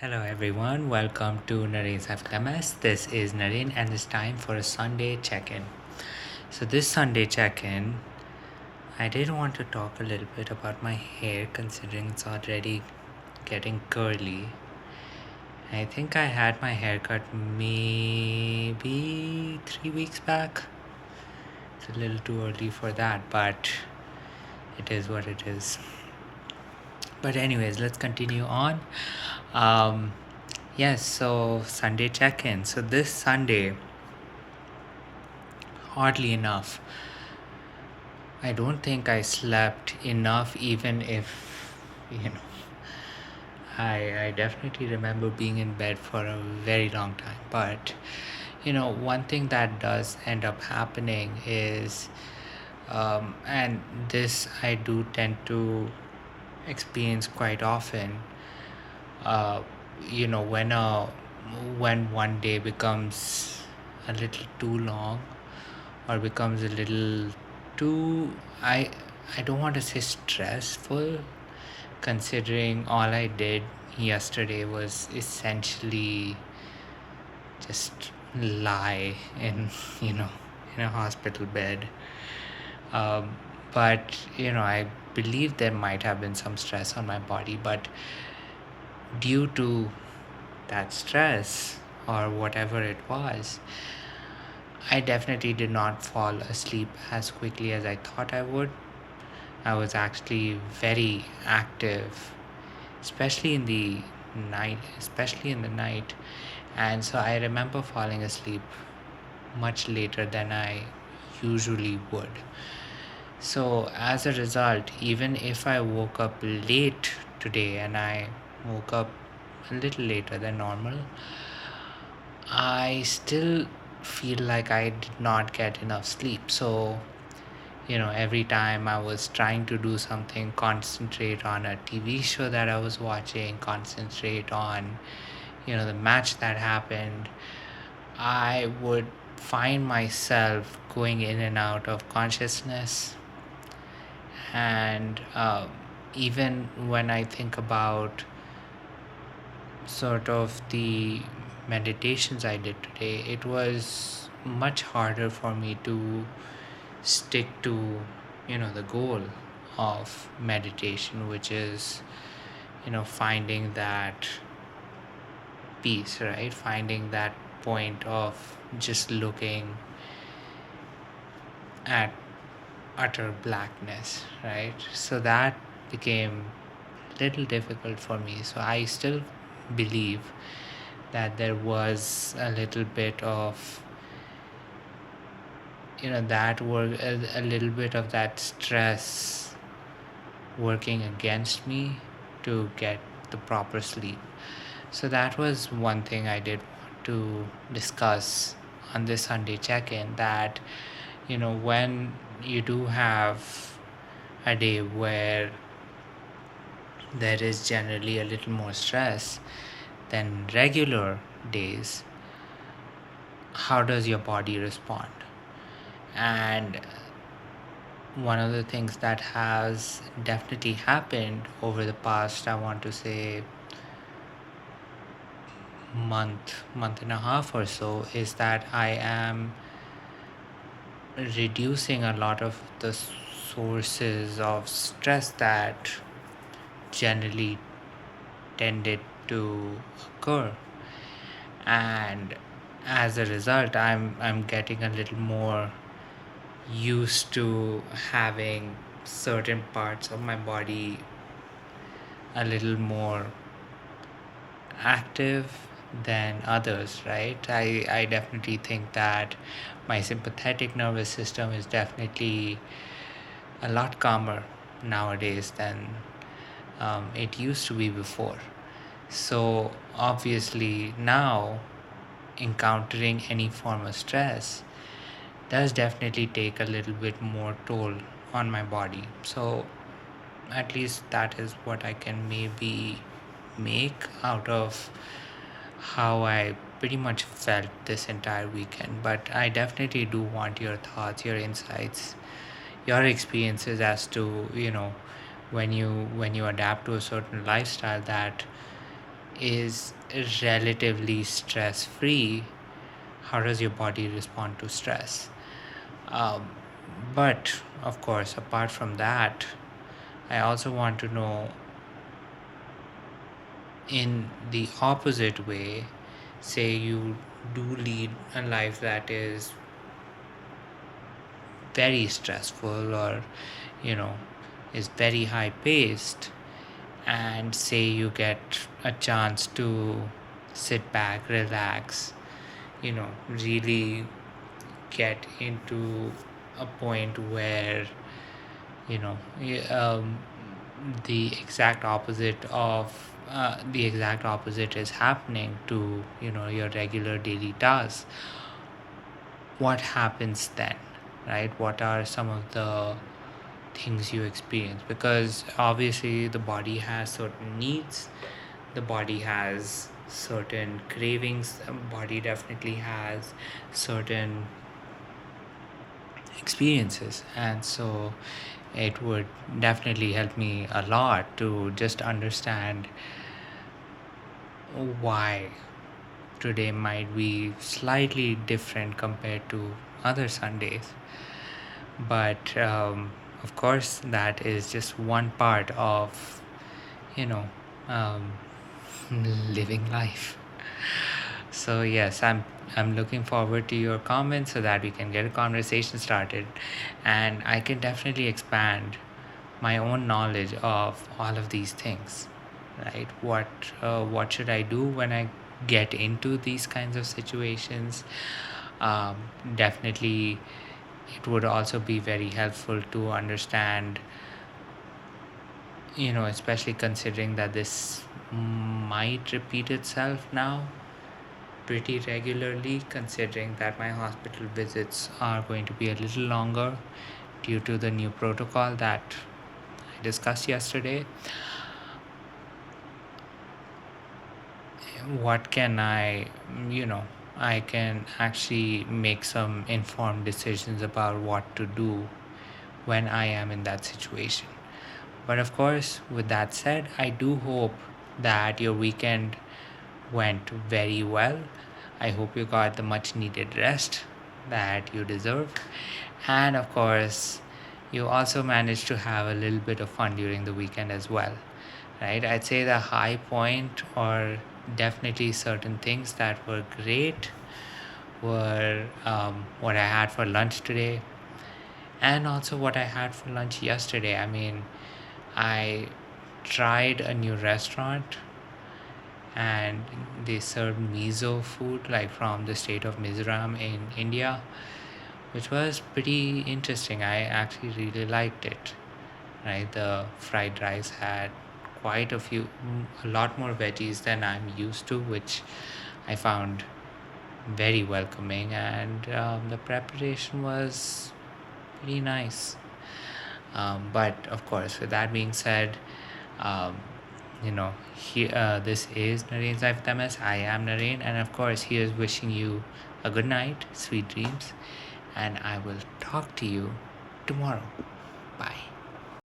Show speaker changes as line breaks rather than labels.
Hello everyone, welcome to Naren's FMS. This is Naren and it's time for a Sunday check-in. So this Sunday check-in, I did want to talk a little bit about my hair considering it's already getting curly. I think I had my hair cut maybe 3 weeks back. It's a little too early for that, but it is what it is. But anyways, let's continue on. Yes, so Sunday check-in. So this Sunday, oddly enough, I don't think I slept enough, even if, you know, I definitely remember being in bed for a very long time. But, one thing that does end up happening is, and this I do tend to experience quite often, uh, you know, when, uh, when one day becomes a little too long or becomes a little too I don't want to say stressful, considering all I did yesterday was essentially just lie in you know in a hospital bed. But I believe there might have been some stress on my body, but due to that stress or whatever it was, I definitely did not fall asleep as quickly as I thought I would. I was actually very active, especially in the night. And so I remember falling asleep much later than I usually would. So as a result, even if I woke up late today and I woke up a little later than normal, I still feel like I did not get enough sleep. So, every time I was trying to do something, concentrate on a TV show that I was watching, concentrate on, the match that happened, I would find myself going in and out of consciousness. And even when I think about sort of the meditations I did today, it was much harder for me to stick to the goal of meditation, which is finding that peace, right? Finding that point of just looking at utter blackness, right? So that became a little difficult for me. So I still believe that there was a little bit of that work, a little bit of that stress working against me to get the proper sleep. So that was one thing I did want to discuss on this Sunday check-in, that when you do have a day where there is generally a little more stress than regular days, how does your body respond? And one of the things that has definitely happened over the past, I want to say, month and a half or so, is that I am reducing a lot of the sources of stress that generally tended to occur. And as a result, I'm getting a little more used to having certain parts of my body a little more active than others, right? I definitely think that my sympathetic nervous system is definitely a lot calmer nowadays than it used to be before. So obviously now encountering any form of stress does definitely take a little bit more toll on my body. So at least that is what I can maybe make out of how I pretty much felt this entire weekend. But I definitely do want your thoughts, your insights, your experiences as to when you adapt to a certain lifestyle, that is relatively stress free, how does your body respond to stress? Um, but of course, apart from that, I also want to know, in the opposite way, say you do lead a life that is very stressful, or you know is very high paced, and say you get a chance to sit back, relax, really get into a point where you know the exact opposite of the exact opposite is happening to your regular daily tasks. What happens then, right? What are some of the things you experience? Because obviously the body has certain needs, the body has certain cravings, the body definitely has certain experiences. And so it would definitely help me a lot to just understand why today might be slightly different compared to other Sundays. But of course, that is just one part of, you know, um, living life. So yes, I'm looking forward to your comments so that we can get a conversation started, and I can definitely expand my own knowledge of all of these things. Right? What should I do when I get into these kinds of situations? Um, Definitely, it would also be very helpful to understand, especially considering that this might repeat itself now pretty regularly, considering that my hospital visits are going to be a little longer due to the new protocol that I discussed yesterday. What can I can actually make some informed decisions about what to do when I am in that situation. But of course, with that said, I do hope that your weekend went very well. I hope you got the much needed rest that you deserve. And of course, you also managed to have a little bit of fun during the weekend as well, right? I'd say the high point, or definitely certain things that were great, were what I had for lunch today, and also what I had for lunch yesterday. I mean, I tried a new restaurant and they served miso food, like from the state of Mizoram in India, which was pretty interesting. I actually really liked it. Right, the fried rice had a lot more veggies than I'm used to, which I found very welcoming, and the preparation was pretty nice. But of course, with that being said, um, this is Nareen's Life with MS. I am Nareen, and of course, he is wishing you a good night, sweet dreams, and I will talk to you tomorrow.